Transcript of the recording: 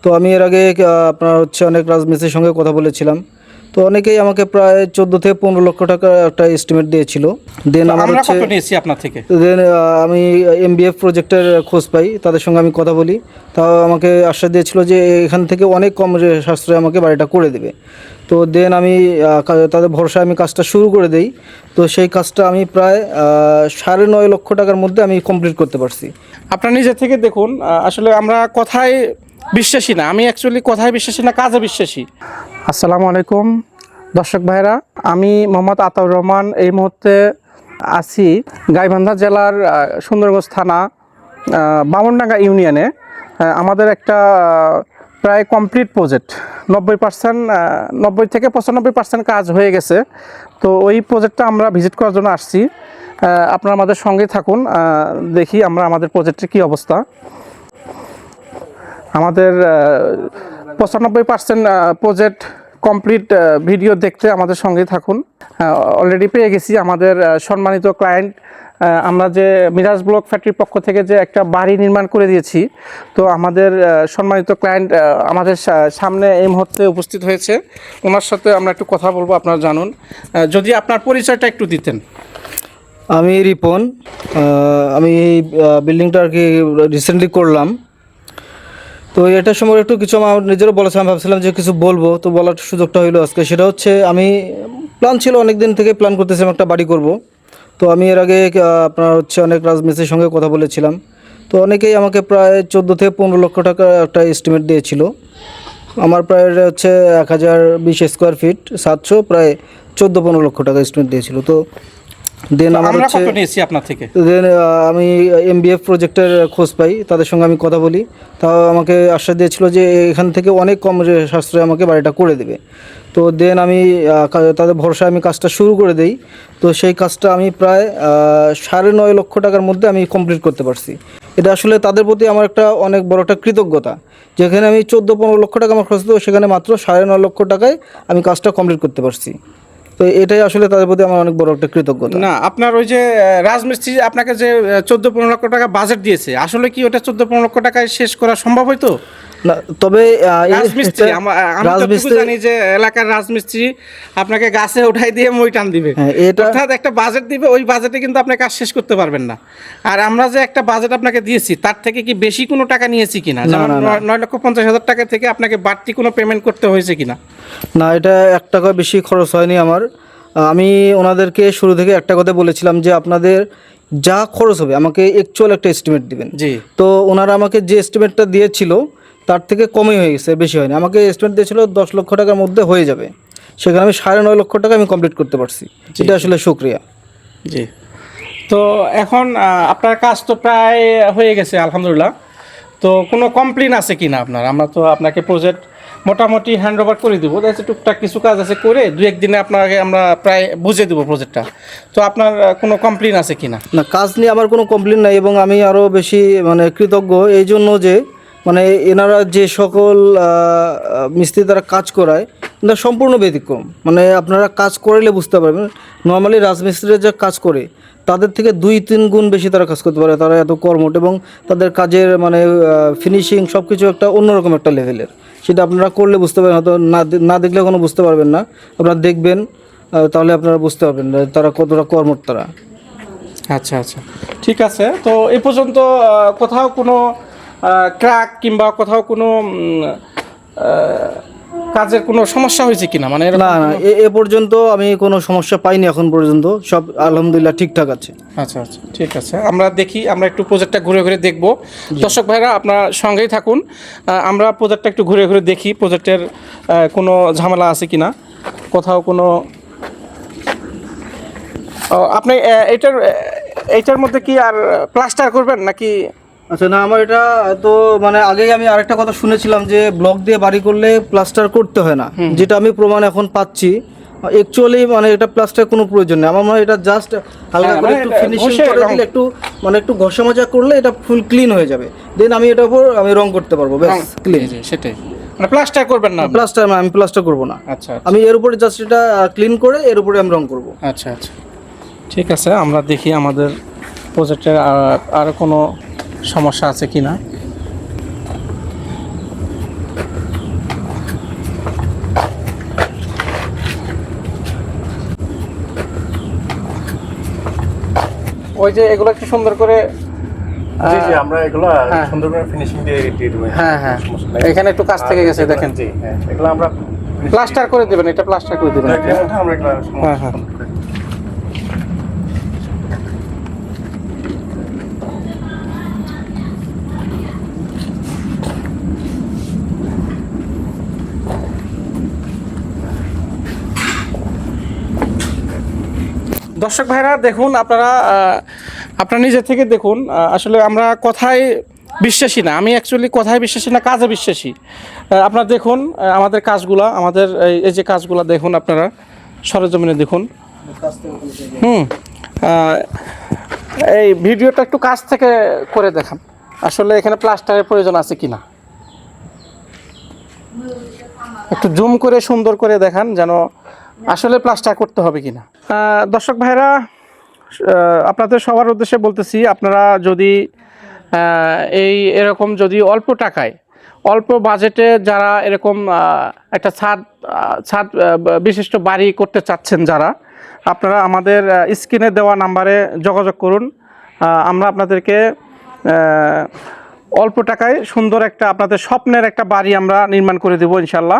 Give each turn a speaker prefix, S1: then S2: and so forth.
S1: তো আমি এর আগে আপনার হচ্ছে অনেক রাজমিস্ত্রির সঙ্গে কথা বলেছিলাম। তো অনেকেই আমাকে প্রায় 14 থেকে 15 লক্ষ টাকা একটা এস্টিমেট দিয়েছিল। দেন
S2: তো
S1: আমার
S2: আমরা
S1: হচ্ছে
S2: কত নিয়েছি আপনার থেকে?
S1: দেন আমি এমবিএফ প্রজেক্টের খোঁজ পাই, তাদের সঙ্গে আমি কথা বলি। তাও আমাকে আশ্বাস দিয়েছিল যে এখান থেকে অনেক কম সাশ্রয়ে আমাকে বাড়িটা করে দেবে। তো দেন আমি তাদের ভরসায় আমি কাজটা শুরু করে দেই। তো সেই কাজটা আমি প্রায় 9.5 লক্ষ টাকার মধ্যে আমি কমপ্লিট করতে পারছি।
S2: আপনার নিজে থেকে দেখুন, আসলে আমরা কথায় বিশ্বাসী না। আমি অ্যাকচুয়ালি কথায় বিশ্বাসী না, কাজে বিশ্বাসী। আসসালামু আলাইকুম দর্শক ভাইরা, আমি মোহাম্মদ আতাউর রহমান। এই মুহূর্তে আছি গাইবান্ধা জেলার সুন্দরগঞ্জ থানা বামনডাঙ্গা ইউনিয়নে। আমাদের একটা প্রায় কমপ্লিট প্রজেক্ট 90%, 90 থেকে 95% কাজ হয়ে গেছে। তো ওই প্রজেক্টটা আমরা ভিজিট করার জন্য আসছি। আপনারা আমাদের সঙ্গে থাকুন, দেখি আমরা আমাদের প্রজেক্টের কী অবস্থা। আমাদের 95% প্রজেক্ট কমপ্লিট ভিডিও দেখতে আমাদের সঙ্গেই থাকুন। অলরেডি পেয়ে গেছি আমাদের সম্মানিত ক্লায়েন্ট। আমরা যে মিরাজ ব্লক ফ্যাক্টরির পক্ষ থেকে যে একটা বাড়ি নির্মাণ করে দিয়েছি, তো আমাদের সম্মানিত ক্লায়েন্ট আমাদের সামনে এই মুহূর্তে উপস্থিত হয়েছে। ওনার সাথে আমরা একটু কথা বলবো, আপনারা জানুন। যদি আপনার পরিচয়টা একটু দিতেন।
S1: আমি রিপন। আমি এই বিল্ডিংটা আর কি রিসেন্টলি করলাম। তো এটার সময় একটু কিছু আমার নিজেরও বলেছিলাম, ভাবছিলাম যে কিছু বলবো, তো বলার সুযোগটা হইলো আজকে। সেটা হচ্ছে আমি প্ল্যান ছিল, অনেক দিন থেকে প্ল্যান করতেছিলাম একটা বাড়ি করব। তো আমি এর আগে আপনার হচ্ছে অনেক রাজমিস্ত্রির সঙ্গে কথা বলেছিলাম। তো অনেকেই আমাকে প্রায় 14 থেকে 15 লক্ষ টাকা একটা এস্টিমেট দিয়েছিল। আমার প্রায় হচ্ছে 1020 স্কোয়ার ফিট 700, প্রায় 14-15 লক্ষ টাকা এস্টিমেট দিয়েছিল। তো দেন আমার
S2: আমরা
S1: হচ্ছে
S2: কত নিয়েছি আপনার থেকে?
S1: দেন আমি এমবিএফ প্রজেক্টের খোঁজ পাই, তাদের সঙ্গে আমি কথা বলি। তাও আমাকে আশ্বাস দিয়েছিল যে এখান থেকে অনেক কম সাশ্রয়ে আমাকে বাড়িটা করে দেবে। তো দেন আমি তাদের ভরসায় আমি কাজটা শুরু করে দেই। তো সেই কাজটা আমি প্রায় 9.5 লক্ষ টাকার মধ্যে আমি কমপ্লিট করতে পারছি। এটা আসলে তাদের প্রতি আমার একটা অনেক বড় একটা কৃতজ্ঞতা। যেখানে আমি 14-15 লক্ষ টাকা আমার খরচ হতো, সেখানে মাত্র 9.5 লক্ষ টাকায় আমি কাজটা কমপ্লিট করতে পারছি। তো এটাই আসলে তাদের প্রতি আমার অনেক বড় একটা কৃতজ্ঞতা।
S2: না, আপনার ওই যে রাজমিস্ত্রি আপনাকে যে 14-15 লক্ষ টাকা বাজেট দিয়েছে, আসলে কি ওটা 14-15 লক্ষ টাকায় শেষ করা সম্ভব হইতো?
S1: না, তবে
S2: রাজমিস্ত্রি আমি যতটুকু জানি যে এলাকার রাজমিস্ত্রি আপনাকে গাছে উঠাই দিয়ে মই টান দিবে।
S1: হ্যাঁ, এটা
S2: অর্থাৎ একটা বাজেট দিবে, ওই বাজেটে কিন্তু আপনি কাজ শেষ করতে পারবেন না। আর আমরা যে একটা বাজেট আপনাকে দিয়েছি, তার থেকে কি বেশি কোনো টাকা নিয়েছি কিনা?
S1: না,
S2: যেমন
S1: না, না।
S2: 9,50,000 টাকা থেকে আপনাকে বাড়তি কোনো পেমেন্ট করতে হয়েছে কিনা?
S1: না, এটা 1 টাকা বেশি খরচ হয়নি আমার। আমি ওনাদেরকে শুরু থেকে একটা কথা বলেছিলাম যে আপনাদের যা খরচ হবে আমাকে অ্যাকচুয়াল একটা এস্টিমেট দিবেন।
S2: জি।
S1: তো ওনারা আমাকে যে এস্টিমেটটা দিয়েছিল তার থেকে কমই হয়ে গেছে, বেশি হয়নি। আমাকে এস্টিমেট দিয়েছিল 10 লক্ষ টাকার মধ্যে হয়ে যাবে, সেখানে আমি 9.5 লক্ষ টাকা আমি কমপ্লিট করতে পারছি। এটা আসলে শুক্রিয়া।
S2: জি। তো এখন আপনার কাজ তো প্রায় হয়ে গেছে আলহামদুলিল্লাহ। তো কোনো কমপ্লেন আছে কি না আপনার? আমরা তো আপনাকে প্রজেক্ট মোটামুটি হ্যান্ড ওভার করে দেবো। দেখছি টুকটাক কিছু কাজ আছে করে 2-1 দিনে আপনাকে আমরা প্রায় বুঝে দেবো প্রজেক্টটা। তো আপনার কোনো কমপ্লেন আছে কি না?
S1: না, কাজ নিয়ে আমার কোনো কমপ্লেন নাই, এবং আমি আরও বেশি কৃতজ্ঞ এই জন্য যে এনারা যে সকল মিস্ত্রি তারা কাজ করায়, এটা সম্পূর্ণ ব্যতিক্রম। আপনারা কাজ করলে বুঝতে পারবেন, নর্মালি রাজমিস্ত্রিরা যা কাজ করে তাদের থেকে 2-3 গুণ বেশি তারা কাজ করতে পারে। তারা এত কর্মঠ, এবং তাদের কাজের ফিনিশিং সব কিছু একটা অন্যরকম একটা লেভেলের। সেটা আপনারা করলে বুঝতে পারবেন, হয়তো না দেখলে কোনো বুঝতে পারবেন না। আপনারা দেখবেন, তাহলে আপনারা বুঝতে পারবেন তারা কতটা কর্মঠ তারা।
S2: আচ্ছা আচ্ছা, ঠিক আছে। তো এ পর্যন্ত কোথাও কোনো ক্র্যাক কিংবা কোথাও কোনো কাজের কোনো সমস্যা হয়েছে কিনা? মানে
S1: না, না, এ পর্যন্ত আমি কোনো সমস্যা পাইনি এখন পর্যন্ত। সব আলহামদুলিল্লাহ ঠিকঠাক আছে।
S2: আচ্ছা আচ্ছা, ঠিক আছে। আমরা দেখি, আমরা একটু প্রজেক্টটা ঘুরে ঘুরে দেখব। দর্শক ভাইরা আপনারা সঙ্গেই থাকুন, আমরা প্রজেক্টটা একটু ঘুরে ঘুরে দেখি প্রজেক্টের কোনো ঝামেলা আছে কিনা, কোথাও কোনো আপনি এইটার মধ্যে কি আর প্লাস্টার করবেন নাকি?
S1: আচ্ছা, না, আমার এটা তো আগেই আমি আরেকটা কথা শুনেছিলাম যে ব্লক দিয়ে বাড়ি করলে প্লাস্টার করতে হয় না, যেটা আমি প্রমাণ এখন পাচ্ছি। অ্যাকচুয়ালি এটা প্লাস্টার কোনো প্রয়োজন নেই। আমার এটা জাস্ট হালকা করে একটু ফিনিশিং করে দিলে, একটু একটু ঘষা মাজা করলে এটা ফুল ক্লিন হয়ে যাবে। দেন আমি এটার উপর আমি রং করতে পারবো, ব্যাস ক্লিন।
S2: সেটাই, মানে প্লাস্টার করবেন না?
S1: আমি প্লাস্টার করবো না।
S2: আচ্ছা,
S1: আমি এর উপরে জাস্ট এটা ক্লিন করে এর উপরে আমি রং করবো।
S2: আচ্ছা আচ্ছা, ঠিক আছে। আমরা দেখি আমাদের প্রজেক্টের আর কোনো সমস্যা আছে কি না। ওই যে এগুলো একটু সুন্দর করে
S3: জি জি আমরা এগুলা
S2: হ্যাঁ।
S3: সুন্দর করে ফিনিশিং দিয়ে দেবো।
S2: হ্যাঁ হ্যাঁ
S3: সমস্যা নাই।
S2: এখানে একটু কাজ থেকে গেছে দেখেন।
S3: জি হ্যাঁ এগুলো আমরা
S2: প্লাস্টার করে দেবেন, এটা প্লাস্টার করে দেবেন।
S3: এটার মধ্যে আমরা এগুলা
S2: হ্যাঁ, হ্যাঁ।
S3: সুন্দর করে
S2: দর্শক ভাইরা দেখুন, আপনারা নিজে থেকে দেখুন, আসলে আমরা কথায় বিশ্বাসী না, আমি অ্যাকচুয়ালি কথায় বিশ্বাসী না, কাজে বিশ্বাসী। আপনারা দেখুন আমাদের কাজগুলা, আমাদের এই যে কাজগুলা দেখুন, আপনারা সরেজমিনে দেখুন। এই ভিডিওটা একটু কাছ থেকে করে দেখান, আসলে এখানে প্লাস্টারের প্রয়োজন আছে কিনা একটু জুম করে সুন্দর করে দেখান, যেন আসলে প্লাস্টার করতে হবে কিনা। দর্শক ভাইরা, আপনাদের সবার উদ্দেশ্যে বলতেছি, আপনারা যদি এরকম যদি অল্প টাকায় অল্প বাজেটে যারা এরকম একটা ছাদ বিশিষ্ট বাড়ি করতে চাচ্ছেন, যারা আপনারা আমাদের স্ক্রিনে দেওয়া নাম্বারে যোগাযোগ করুন। আমরা আপনাদেরকে অল্প টাকায় সুন্দর একটা আপনাদের স্বপ্নের একটা বাড়ি আমরা নির্মাণ করে দেবো ইনশাল্লাহ।